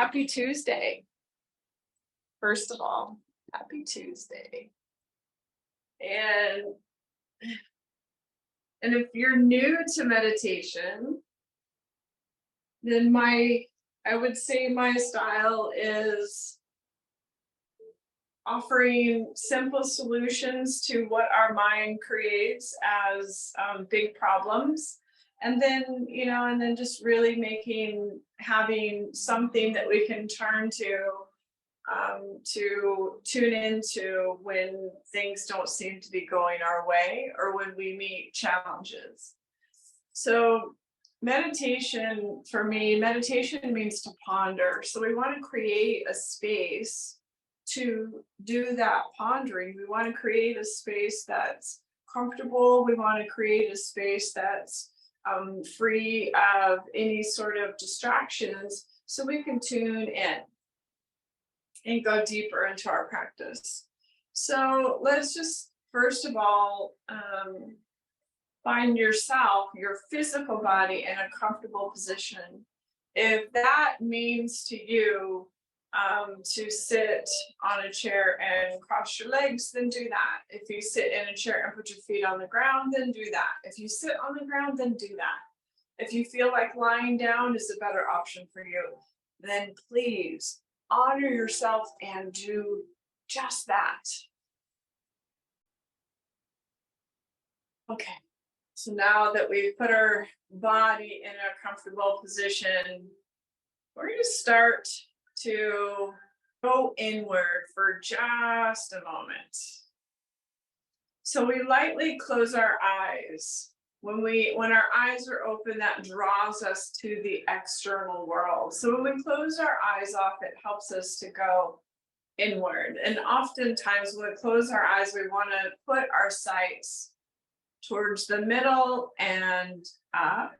happy Tuesday. First of all, happy Tuesday. And if you're new to meditation, then I would say my style is offering simple solutions to what our mind creates as big problems. And then, and then just really having something that we can turn to tune into when things don't seem to be going our way or when we meet challenges. So meditation, for me, meditation means to ponder. So we want to create a space to do that pondering. We want to create a space that's comfortable. We want to create a space that's free of any sort of distractions so we can tune in and go deeper into our practice. So let's just, first of all, find yourself, your physical body in a comfortable position. If that means to you to sit on a chair and cross your legs, then do that. If you sit in a chair and put your feet on the ground, then do that. If you sit on the ground, then do that. If you feel like lying down is a better option for you, then please honor yourself and do just that. Okay, so now that we've put our body in a comfortable position, we're going to start to go inward for just a moment. So we lightly close our eyes. When our eyes are open, that draws us to the external world. So when we close our eyes off, it helps us to go inward. And oftentimes when we close our eyes, we want to put our sights towards the middle and up.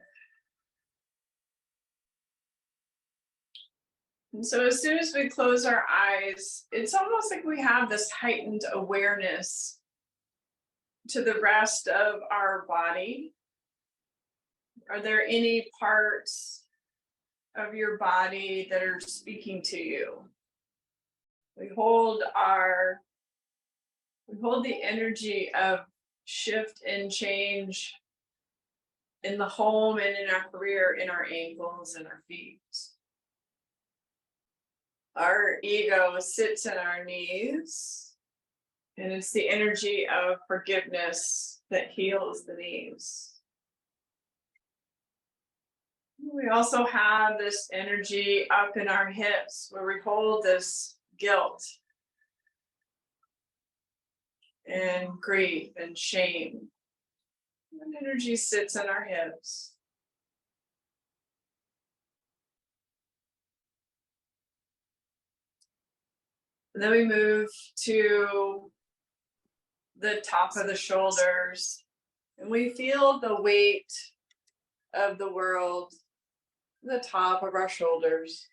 And so as soon as we close our eyes, it's almost like we have this heightened awareness to the rest of our body. Are there any parts of your body that are speaking to you? We hold the energy of shift and change in the home and in our career, in our ankles and our feet. Our ego sits in our knees, and it's the energy of forgiveness that heals the knees. We also have this energy up in our hips where we hold this guilt and grief and shame. And energy sits in our hips. And then we move to the top of the shoulders, and we feel the weight of the world, the top of our shoulders.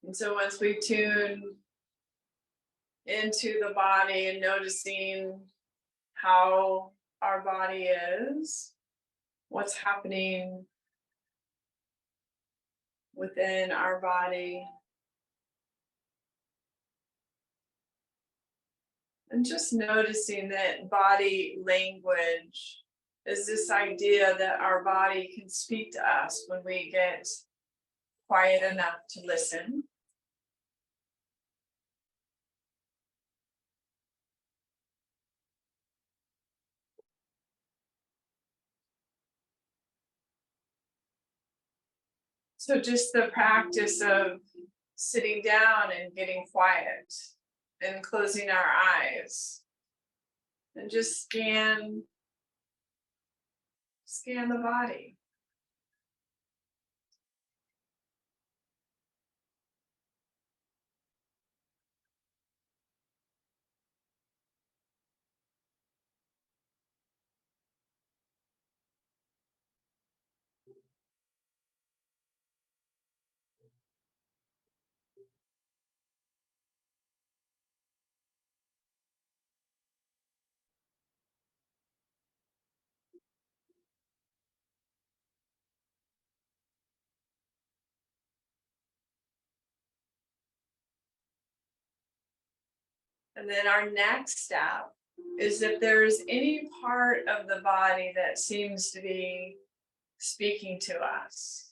And so once we tune into the body and noticing how our body is, what's happening within our body, and just noticing that body language is this idea that our body can speak to us when we get quiet enough to listen. So just the practice of sitting down and getting quiet and closing our eyes and just scan the body. And then our next step is if there's any part of the body that seems to be speaking to us.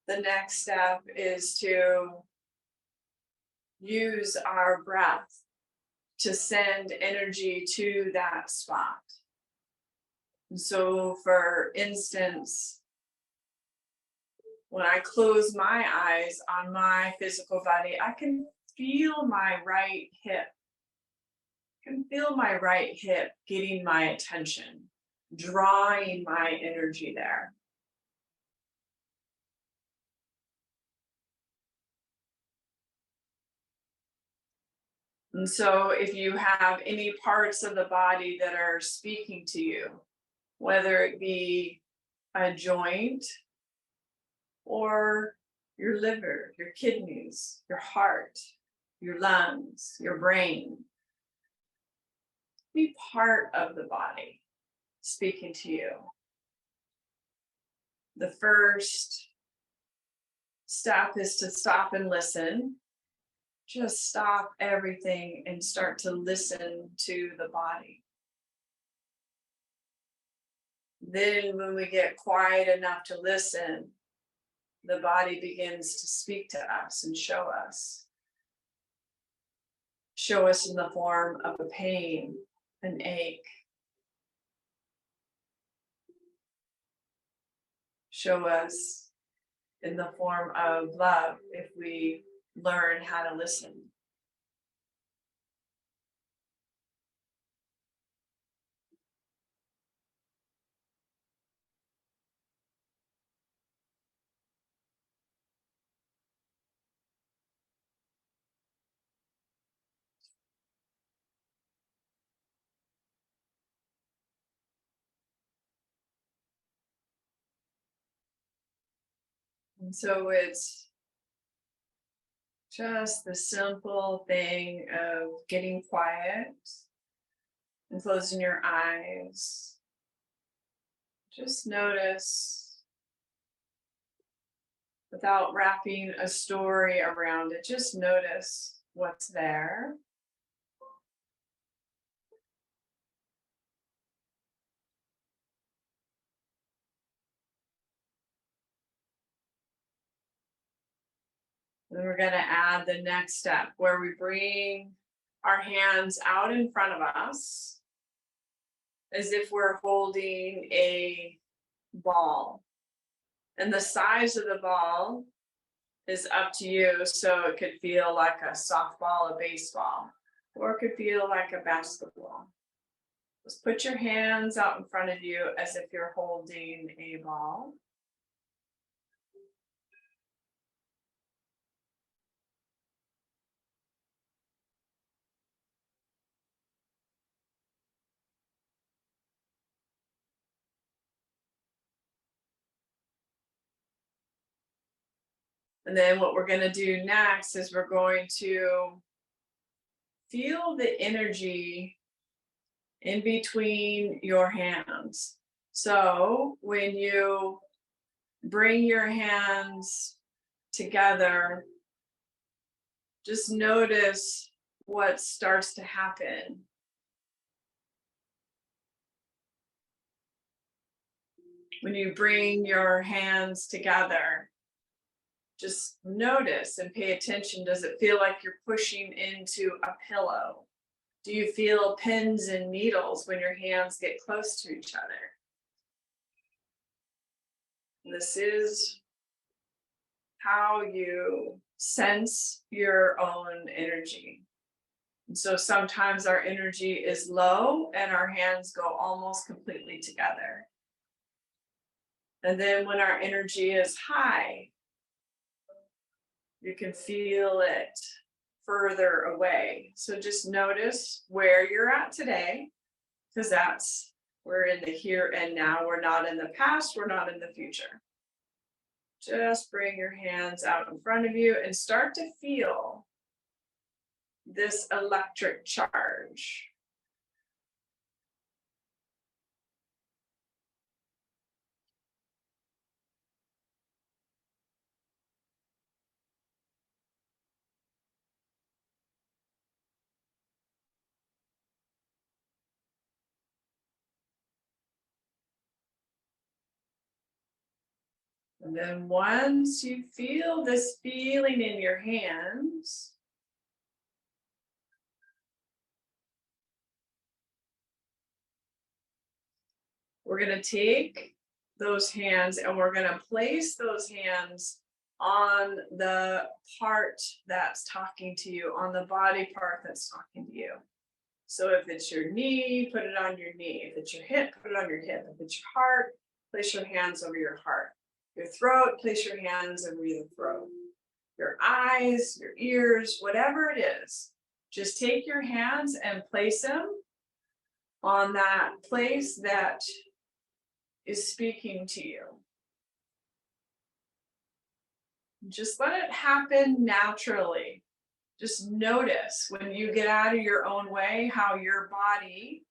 The next step is to use our breath to send energy to that spot. And so, for instance, when I close my eyes on my physical body, I can feel my right hip. I can feel my right hip getting my attention, drawing my energy there. And so, if you have any parts of the body that are speaking to you, whether it be a joint or your liver, your kidneys, your heart, your lungs, your brain, be part of the body speaking to you. The first step is to stop and listen. Just stop everything and start to listen to the body. Then, when we get quiet enough to listen, the body begins to speak to us and show us. Show us in the form of a pain, an ache. Show us in the form of love if we learn how to listen. And so it's just the simple thing of getting quiet and closing your eyes. Just notice without wrapping a story around it, just notice what's there. Then we're going to add the next step where we bring our hands out in front of us as if we're holding a ball. And the size of the ball is up to you. So it could feel like a softball, a baseball, or it could feel like a basketball. Just put your hands out in front of you as if you're holding a ball. And then what we're going to do next is we're going to feel the energy in between your hands. So when you bring your hands together, just notice what starts to happen. When you bring your hands together, just notice and pay attention. Does it feel like you're pushing into a pillow? Do you feel pins and needles when your hands get close to each other? This is how you sense your own energy. And so sometimes our energy is low and our hands go almost completely together. And then when our energy is high, you can feel it further away. So just notice where you're at today, because we're in the here and now. We're not in the past, we're not in the future. Just bring your hands out in front of you and start to feel this electric charge. And then once you feel this feeling in your hands, we're going to take those hands and we're going to place those hands on the part that's talking to you, on the body part that's talking to you. So if it's your knee, put it on your knee. If it's your hip, put it on your hip. If it's your heart, place your hands over your heart. Your throat, place your hands over your throat. Your eyes, your ears, whatever it is, just take your hands and place them on that place that is speaking to you. Just let it happen naturally. Just notice when you get out of your own way how your body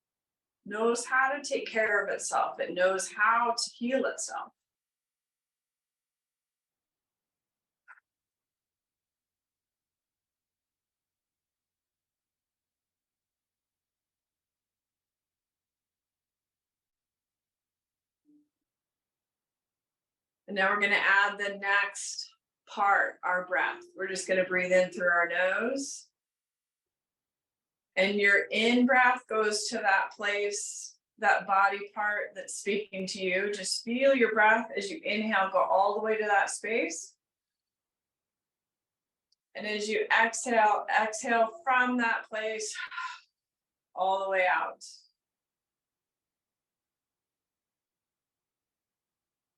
knows how to take care of itself. It knows how to heal itself. And now we're going to add the next part, our breath. We're just going to breathe in through our nose. And your in breath goes to that place, that body part that's speaking to you. Just feel your breath as you inhale, go all the way to that space. And as you exhale, exhale from that place all the way out.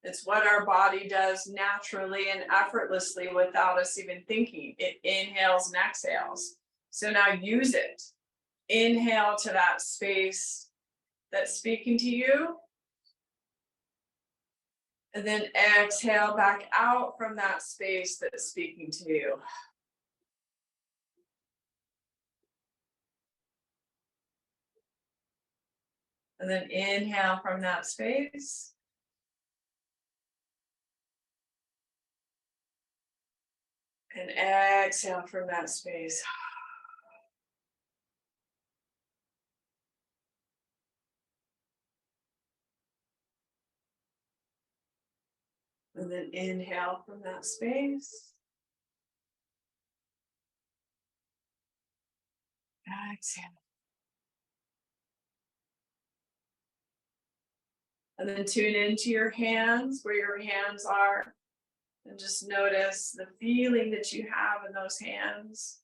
It's what our body does naturally and effortlessly without us even thinking. It inhales and exhales. So now use it. Inhale to that space that's speaking to you. And then exhale back out from that space that's speaking to you. And then inhale from that space. And exhale from that space. And then inhale from that space. Exhale. And then tune into your hands, where your hands are. And just notice the feeling that you have in those hands.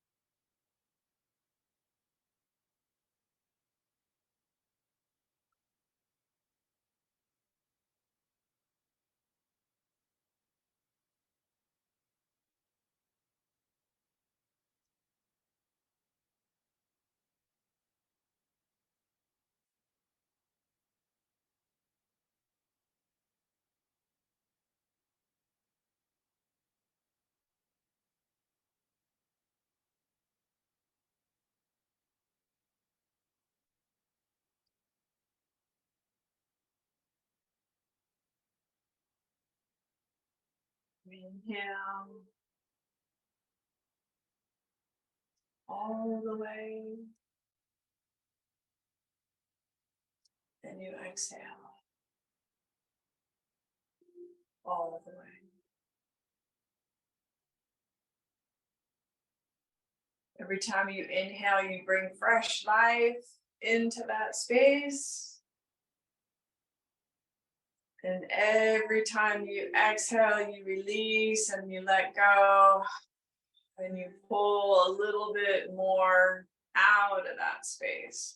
Inhale all the way. And you exhale all the way. Every time you inhale, you bring fresh life into that space. And every time you exhale, you release and you let go. And you pull a little bit more out of that space.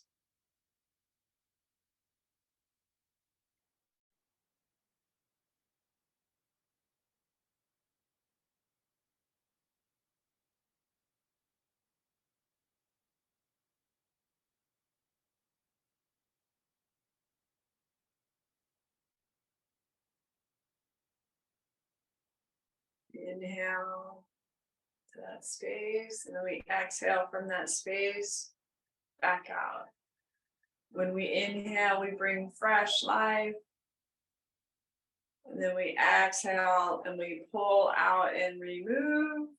Inhale to that space, and then we exhale from that space back out. When we inhale, we bring fresh life. And then we exhale and we pull out and remove.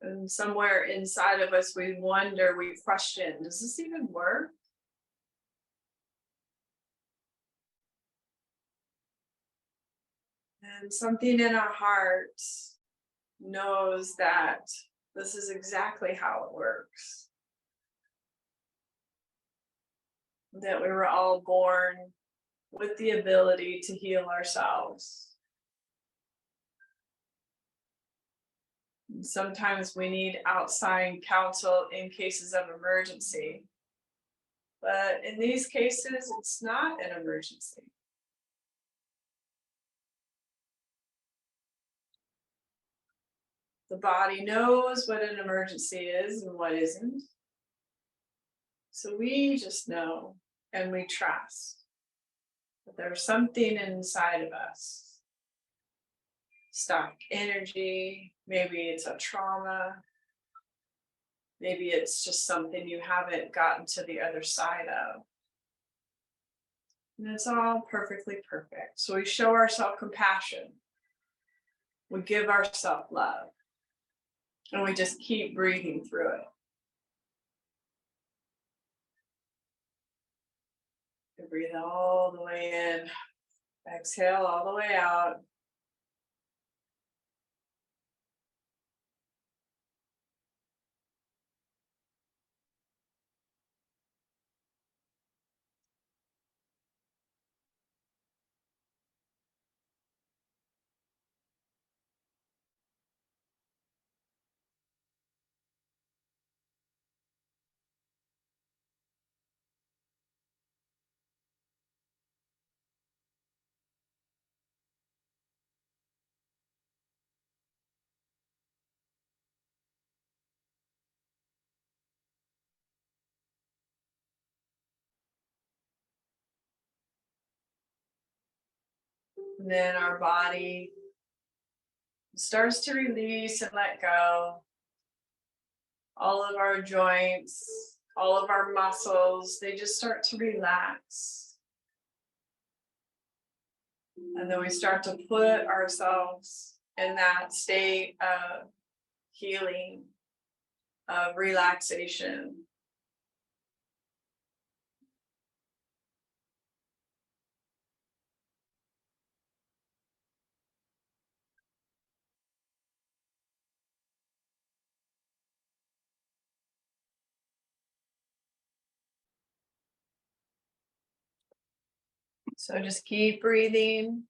And somewhere inside of us, we wonder, we question, does this even work? And something in our hearts knows that this is exactly how it works. That we were all born with the ability to heal ourselves. And sometimes we need outside counsel in cases of emergency. But in these cases, it's not an emergency. The body knows what an emergency is and what isn't. So we just know and we trust that there's something inside of us. Stuck energy, maybe it's a trauma, maybe it's just something you haven't gotten to the other side of. And it's all perfectly perfect. So we show ourselves compassion. We give ourselves love. And we just keep breathing through it. You breathe all the way in. Exhale all the way out. And then our body starts to release and let go. All of our joints, all of our muscles, they just start to relax. And then we start to put ourselves in that state of healing, of relaxation. So just keep breathing.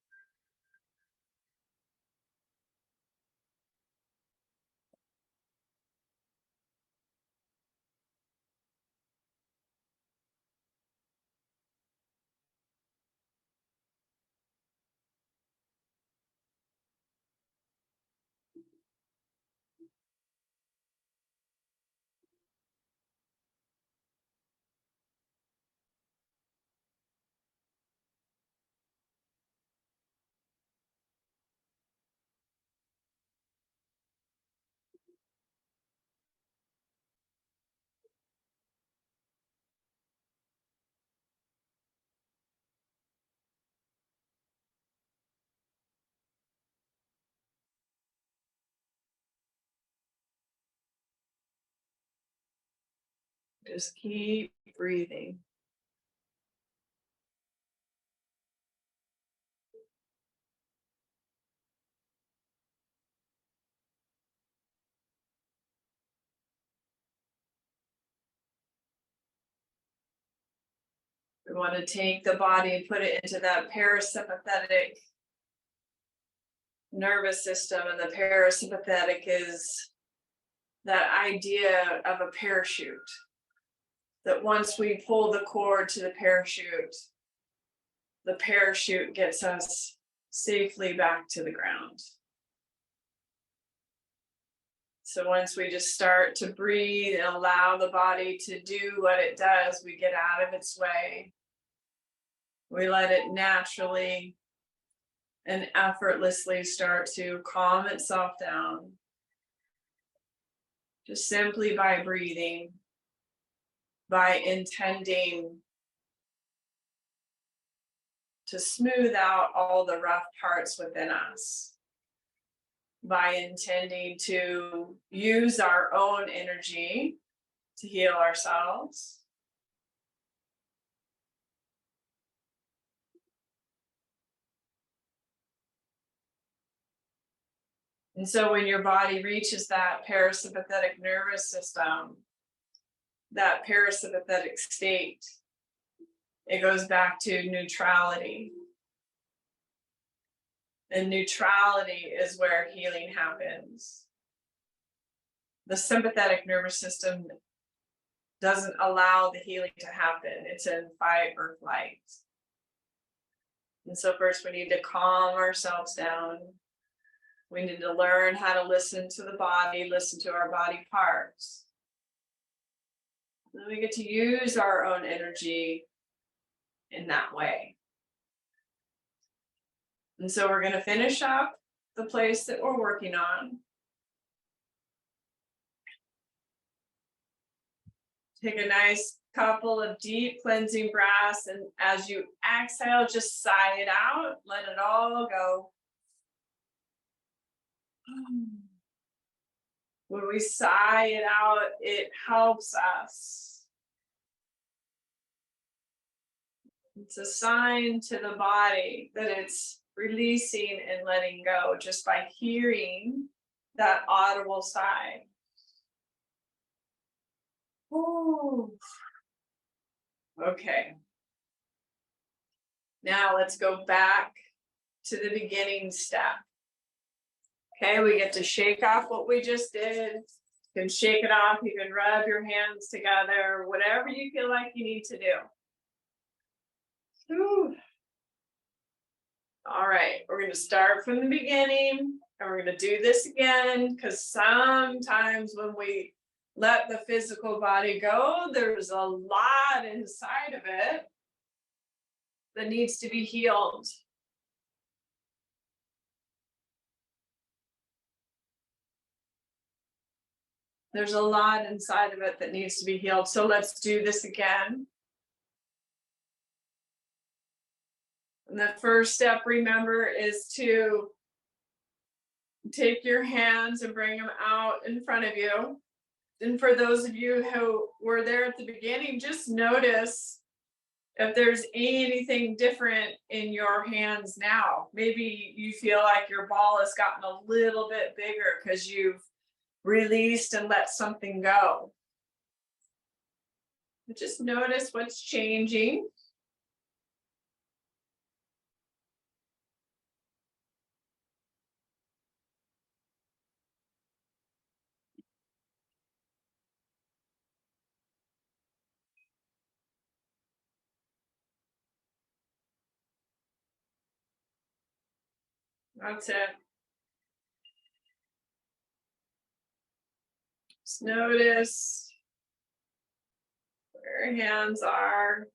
Just keep breathing. We want to take the body and put it into that parasympathetic nervous system. And the parasympathetic is that idea of a parachute. That once we pull the cord to the parachute gets us safely back to the ground. So once we just start to breathe and allow the body to do what it does, we get out of its way. We let it naturally and effortlessly start to calm itself down. Just simply by breathing, by intending to smooth out all the rough parts within us. by intending to use our own energy to heal ourselves. And so when your body reaches that parasympathetic nervous system, that parasympathetic state, it goes back to neutrality. And neutrality is where healing happens. The sympathetic nervous system doesn't allow the healing to happen. It's in fight or flight. And so first we need to calm ourselves down. We need to learn how to listen to the body, listen to our body parts. And then we get to use our own energy in that way. And so we're going to finish up the place that we're working on. Take a nice couple of deep cleansing breaths, and as you exhale, just sigh it out, let it all go. When we sigh it out, it helps us. It's a sign to the body that it's releasing and letting go just by hearing that audible sigh. Ooh. Okay. Now let's go back to the beginning step. Okay, we get to shake off what we just did. You can shake it off, you can rub your hands together, whatever you feel like you need to do. Whew. All right, we're going to start from the beginning, and we're going to do this again, because sometimes when we let the physical body go, there's a lot inside of it that needs to be healed. There's a lot inside of it that needs to be healed. So let's do this again. And the first step, remember, is to take your hands and bring them out in front of you. And for those of you who were there at the beginning, just notice if there's anything different in your hands now. Maybe you feel like your ball has gotten a little bit bigger because you've released and let something go. But just notice what's changing. That's it. Just notice where your hands are,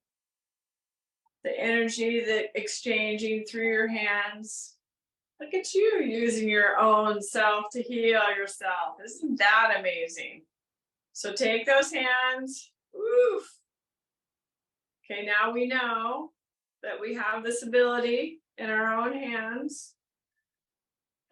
the energy that exchanging through your hands. Look at you using your own self to heal yourself. Isn't that amazing? So take those hands. Oof. Okay, now we know that we have this ability in our own hands.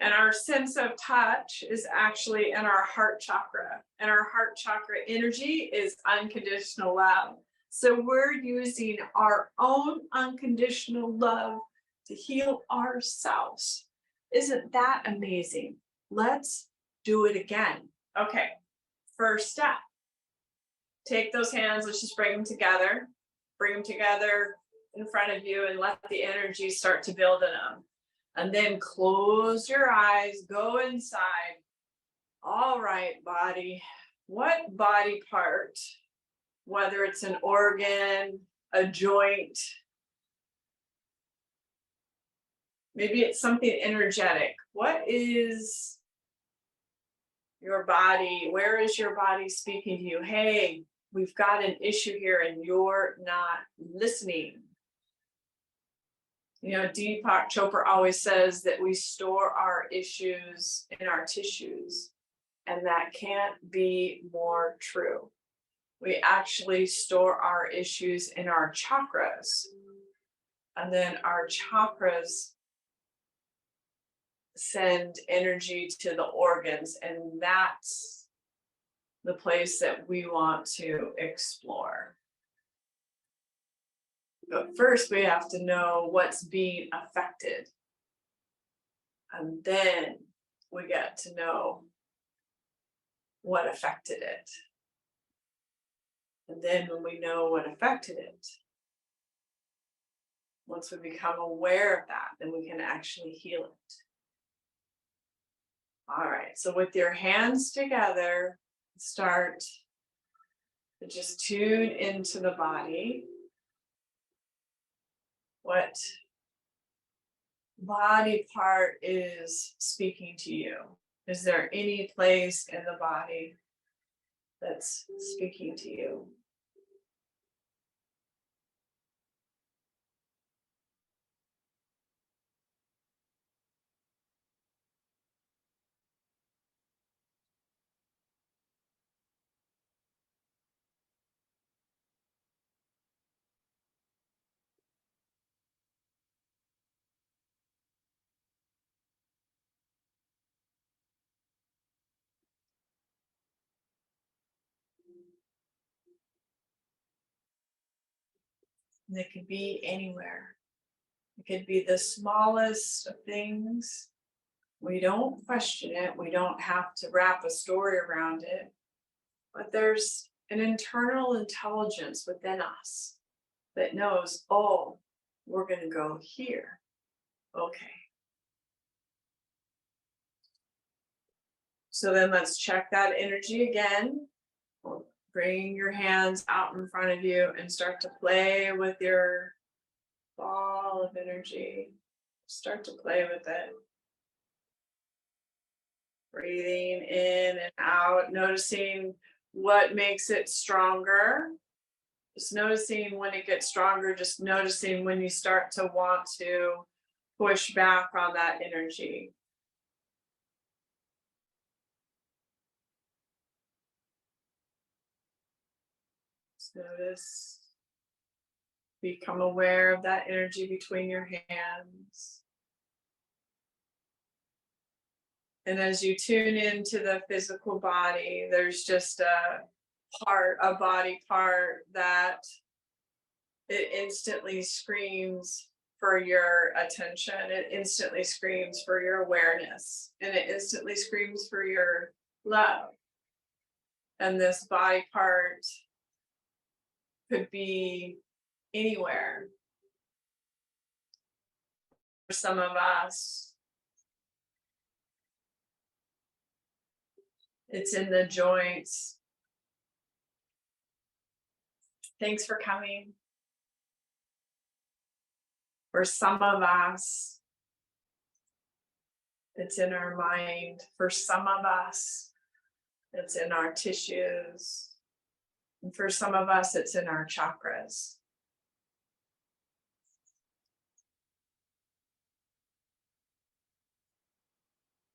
And our sense of touch is actually in our heart chakra. And our heart chakra energy is unconditional love. So we're using our own unconditional love to heal ourselves. Isn't that amazing? Let's do it again. Okay, first step. Take those hands, let's just bring them together. Bring them together in front of you and let the energy start to build in them. And then close your eyes, go inside. All right, body. What body part, whether it's an organ, a joint, maybe it's something energetic. What is your body? Where is your body speaking to you? Hey, we've got an issue here and you're not listening. You know, Deepak Chopra always says that we store our issues in our tissues, and that can't be more true. We actually store our issues in our chakras, and then our chakras send energy to the organs, and that's the place that we want to explore. But first, we have to know what's being affected. And then we get to know what affected it. And then when we know what affected it, once we become aware of that, then we can actually heal it. All right, so with your hands together, start to just tune into the body. What body part is speaking to you? Is there any place in the body that's speaking to you? And it could be anywhere. It could be the smallest of things. We don't question it. We don't have to wrap a story around it. But there's an internal intelligence within us that knows, oh, we're going to go here. Okay. So then let's check that energy again. Bring your hands out in front of you and start to play with your ball of energy. Start to play with it. Breathing in and out, noticing what makes it stronger. Just noticing when it gets stronger, just noticing when you start to want to push back on that energy. Just notice, become aware of that energy between your hands. And as you tune into the physical body, there's just a body part that it instantly screams for your attention. It instantly screams for your awareness, and it instantly screams for your love. And this body part could be anywhere. For some of us, it's in the joints. Thanks for coming. For some of us, it's in our mind. For some of us, it's in our tissues. And for some of us, it's in our chakras.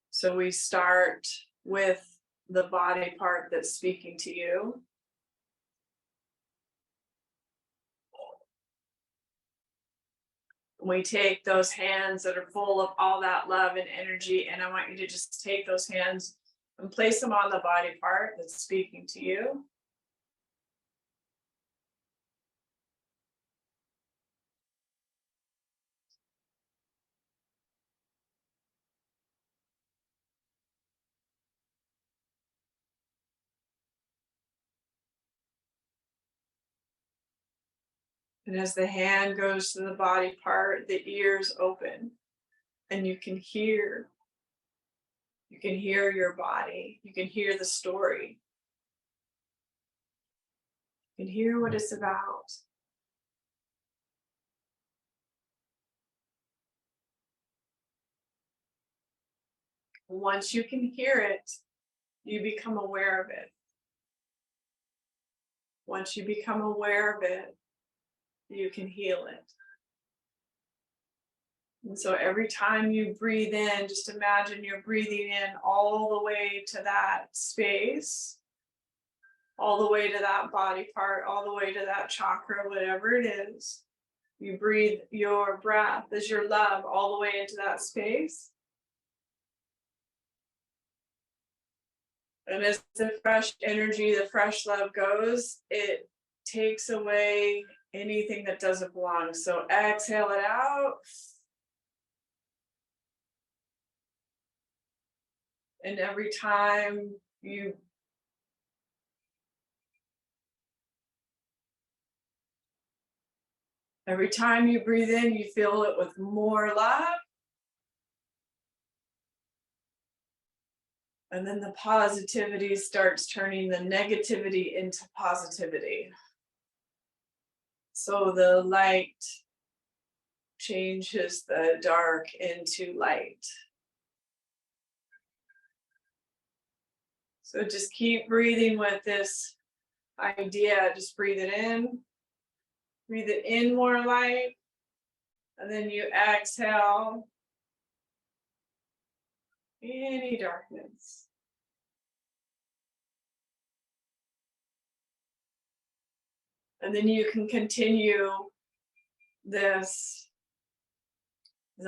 So we start with the body part that's speaking to you. We take those hands that are full of all that love and energy, and I want you to just take those hands and place them on the body part that's speaking to you. And as the hand goes to the body part, the ears open, and you can hear. You can hear your body. You can hear the story. You can hear what it's about. Once you can hear it, you become aware of it. Once you become aware of it, you can heal it. And so every time you breathe in, just imagine you're breathing in all the way to that space, all the way to that body part, all the way to that chakra, whatever it is. You breathe your breath as your love all the way into that space. And as the fresh energy, the fresh love goes, it takes away anything that doesn't belong. So exhale it out. And every time you breathe in, you fill it with more love. And then the positivity starts turning the negativity into positivity. So the light changes the dark into light. So just keep breathing with this idea. Just breathe it in more light, and then you exhale any darkness. And then you can continue this.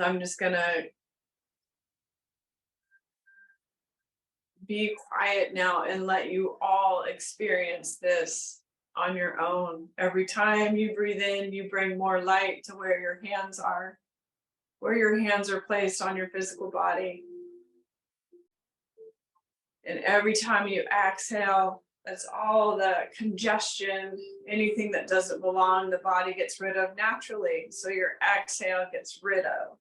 I'm just gonna be quiet now and let you all experience this on your own. Every time you breathe in, you bring more light to where your hands are placed on your physical body. And every time you exhale, that's all the congestion, anything that doesn't belong, the body gets rid of naturally. So your exhale gets rid of.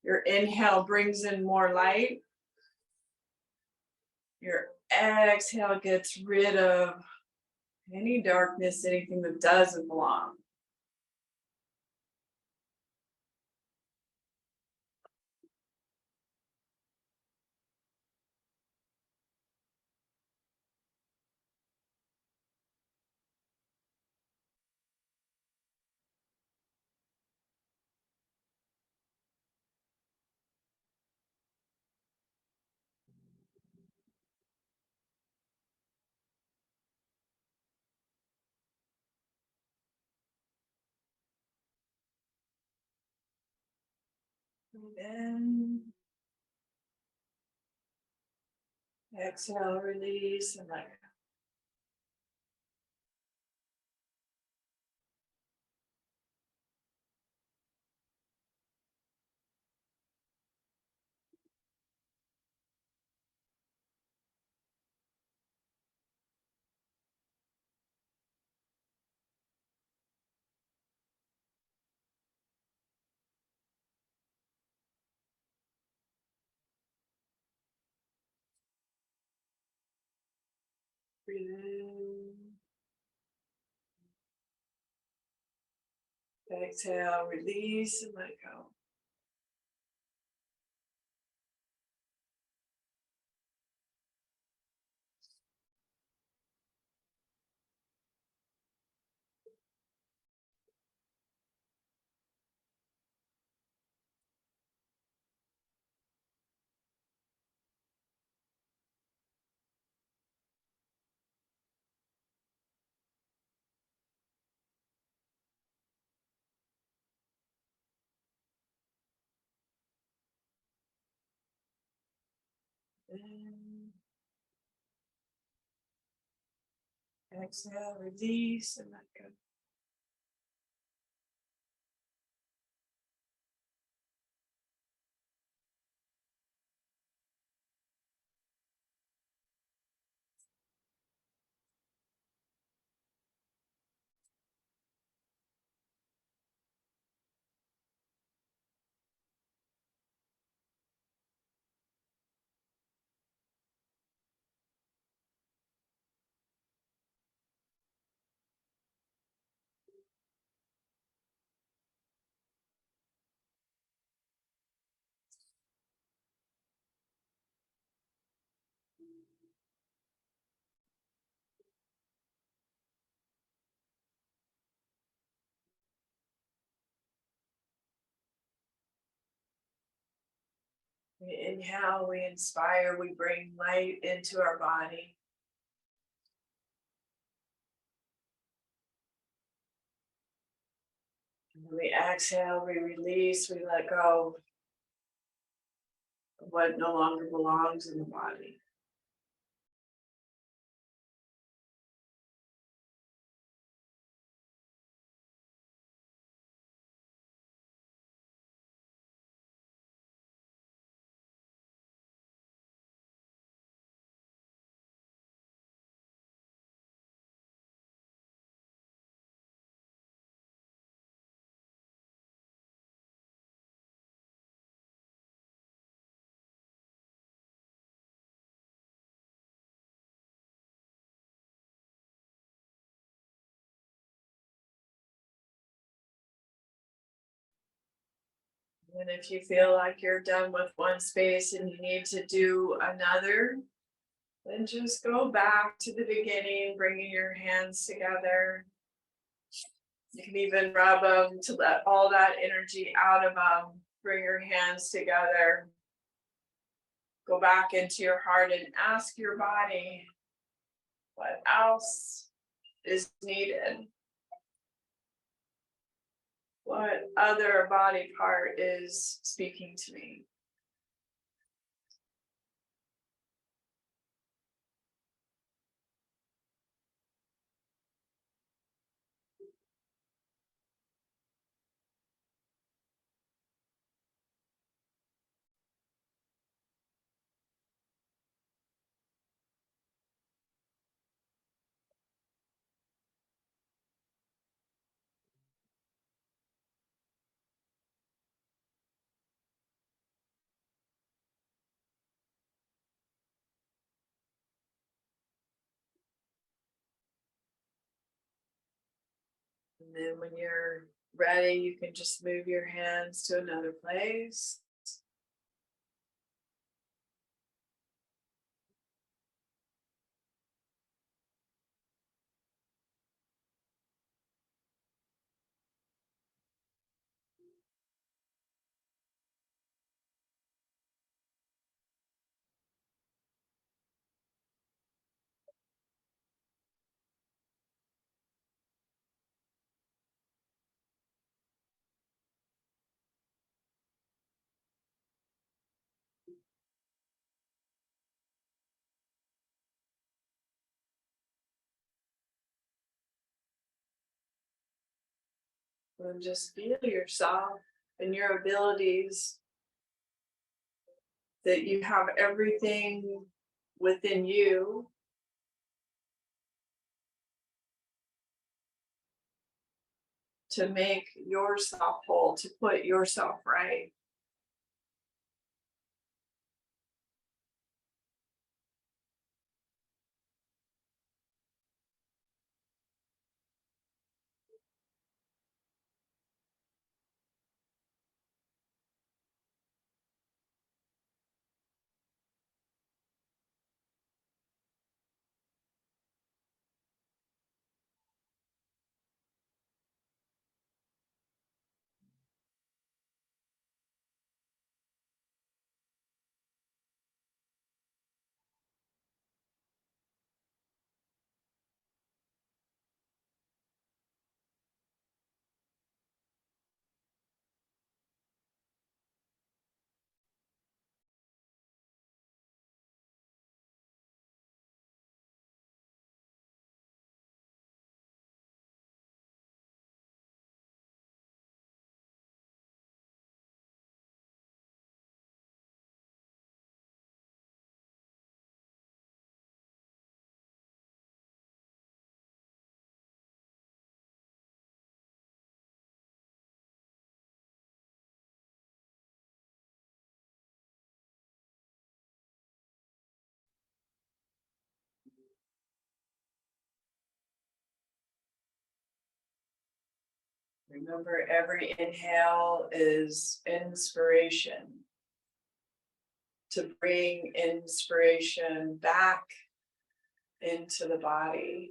Your inhale brings in more light. Your exhale gets rid of any darkness, anything that doesn't belong. Breathe in. Exhale, release, and let go. Breathe in. Exhale, release, and let go. In. Exhale, release, and let go. We inhale, we inspire, we bring light into our body. And when we exhale, we release, we let go of what no longer belongs in the body. And if you feel like you're done with one space and you need to do another, then just go back to the beginning, bringing your hands together. You can even rub them to let all that energy out of them. Bring your hands together. Go back into your heart and ask your body what else is needed. What other body part is speaking to me? And then when you're ready, you can just move your hands to another place. And just feel yourself and your abilities, that you have everything within you to make yourself whole, to put yourself right. Remember, every inhale is inspiration, to bring inspiration back into the body,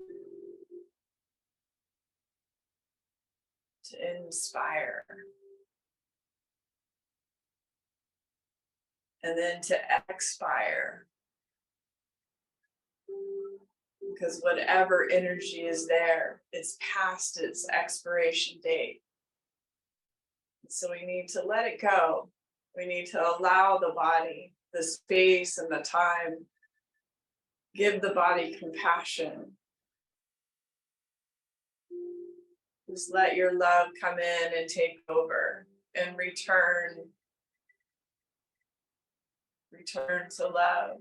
to inspire, and then to expire. Because whatever energy is there is past its expiration date. So we need to let it go. We need to allow the body the space and the time. Give the body compassion. Just let your love come in and take over and return to love.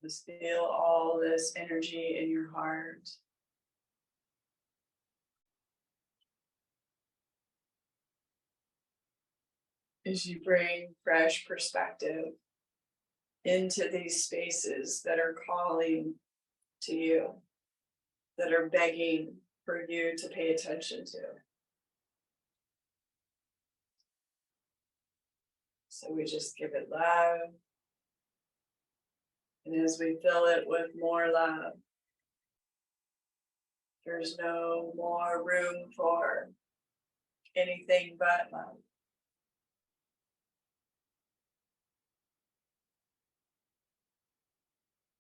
Just feel all this energy in your heart. As you bring fresh perspective into these spaces that are calling to you, that are begging for you to pay attention to. So we just give it love. And as we fill it with more love, there's no more room for anything but love.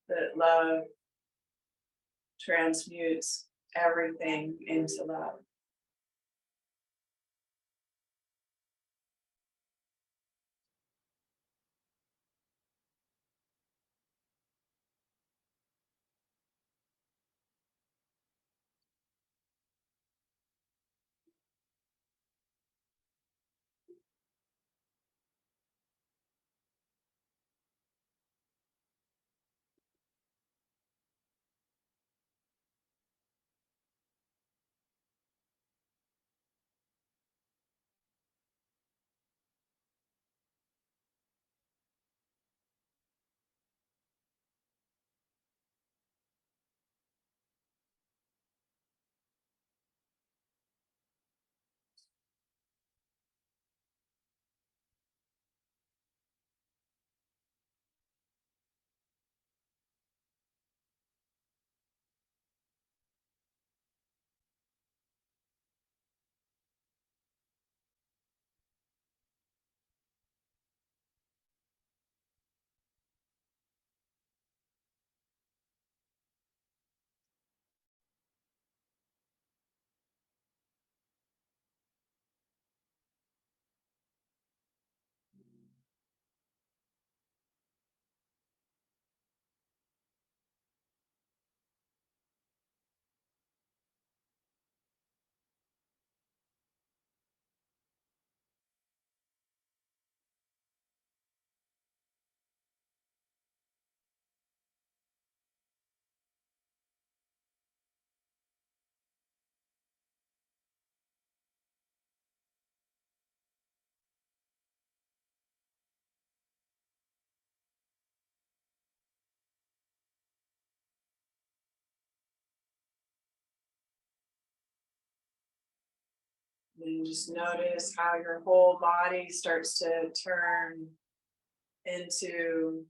That love transmutes everything into love. And just notice how your whole body starts to turn into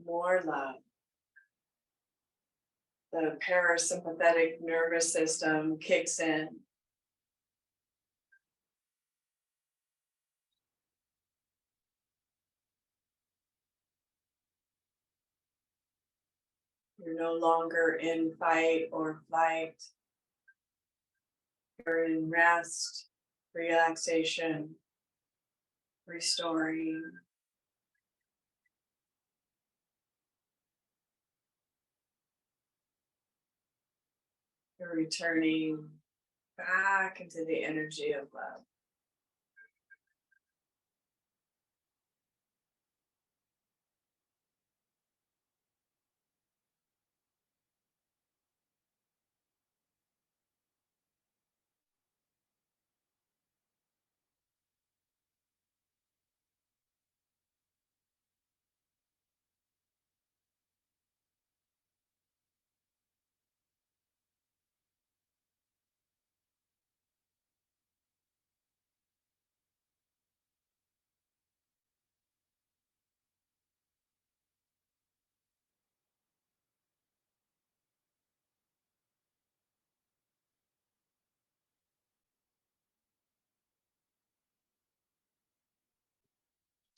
more love. The parasympathetic nervous system kicks in. You're no longer in fight or flight. You're in rest, relaxation, restoring. You're returning back into the energy of love.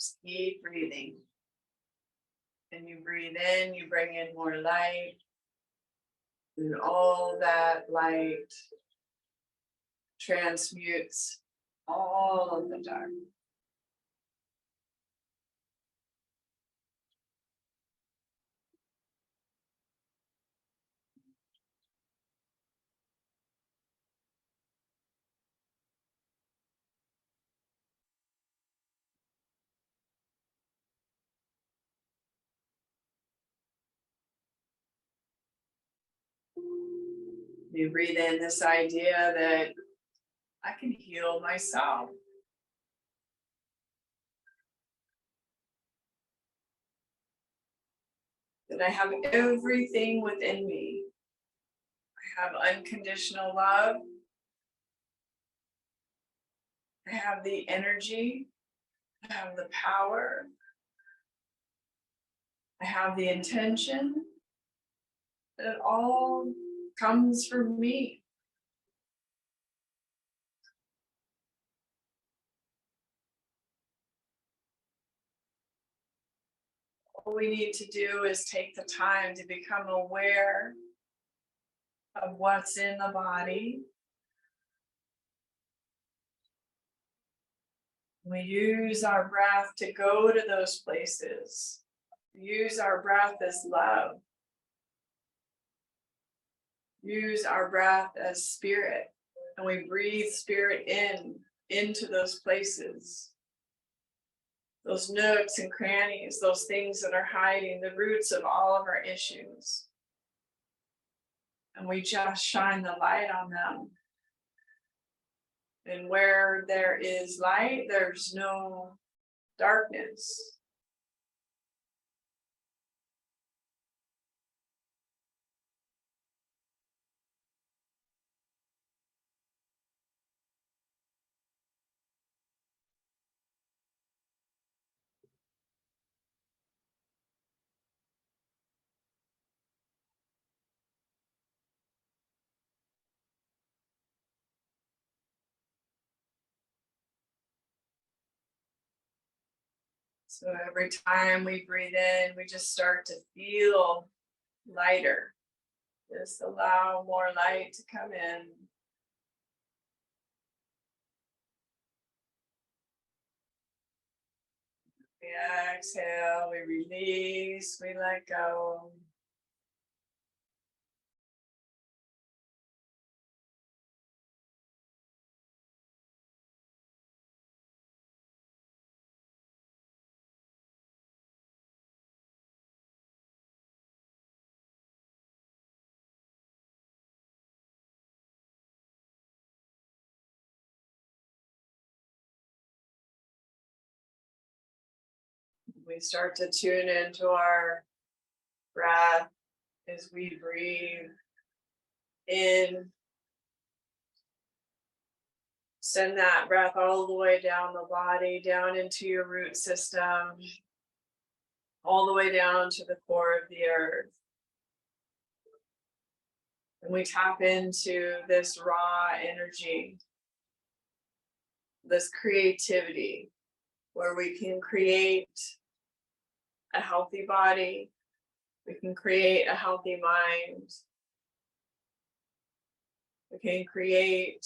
Just keep breathing. And you breathe in, you bring in more light. And all that light transmutes all of the dark. You breathe in this idea that I can heal myself. That I have everything within me. I have unconditional love. I have the energy. I have the power. I have the intention. It all comes from me. All we need to do is take the time to become aware of what's in the body. We use our breath to go to those places. Use our breath as love. Use our breath as spirit. And we breathe spirit into those places. Those nooks and crannies, those things that are hiding the roots of all of our issues. And we just shine the light on them. And where there is light, there's no darkness. So every time we breathe in, we just start to feel lighter. Just allow more light to come in. We exhale, we release, we let go. We start to tune into our breath as we breathe in. Send that breath all the way down the body, down into your root system, all the way down to the core of the earth. And we tap into this raw energy, this creativity, where we can create a healthy body, we can create a healthy mind, we can create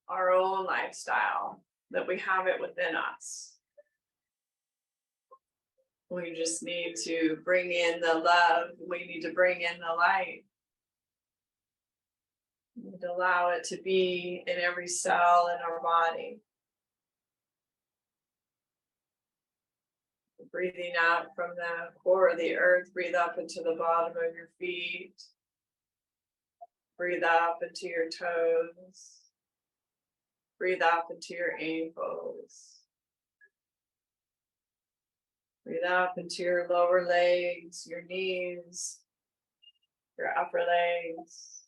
our own lifestyle, that we have it within us. We just need to bring in the love, we need to bring in the light. We need to allow it to be in every cell in our body. Breathing out from the core of the earth, breathe up into the bottom of your feet. Breathe up into your toes. Breathe up into your ankles. Breathe up into your lower legs, your knees, your upper legs.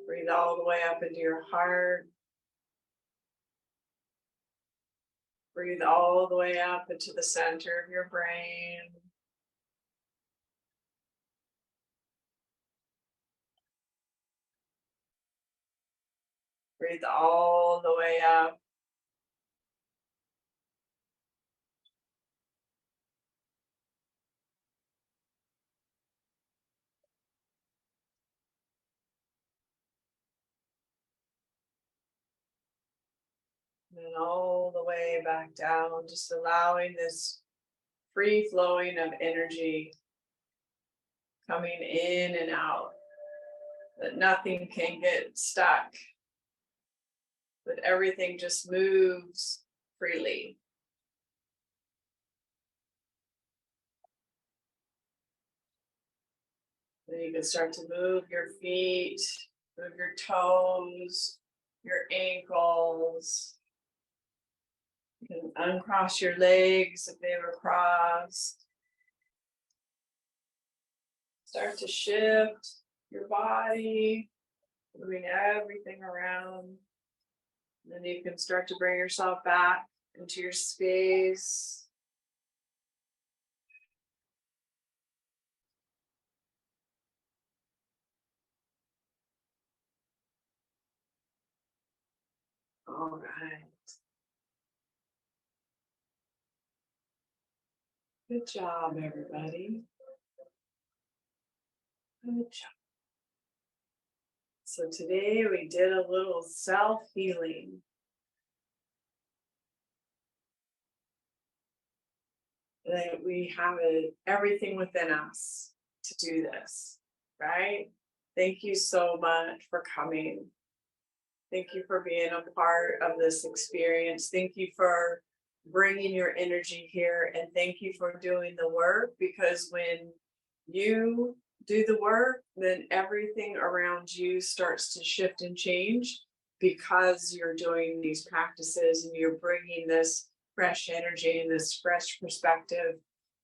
Breathe all the way up into your heart. Breathe all the way up into the center of your brain. Breathe all the way up. And all the way back down, just allowing this free flowing of energy coming in and out, that nothing can get stuck, that everything just moves freely. And you can start to move your feet, move your toes, your ankles. You can uncross your legs if they were crossed. Start to shift your body, moving everything around. Then you can start to bring yourself back into your space. All right. Good job, everybody. Good job. So today we did a little self-healing. That we have everything within us to do this, right? Thank you so much for coming. Thank you for being a part of this experience. Thank you for bringing your energy here, and thank you for doing the work, because when you do the work, then everything around you starts to shift and change, because you're doing these practices and you're bringing this fresh energy and this fresh perspective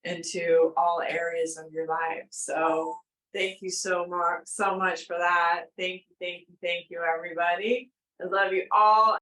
into all areas of your life. So thank you so much for that. Thank you, everybody. I love you all.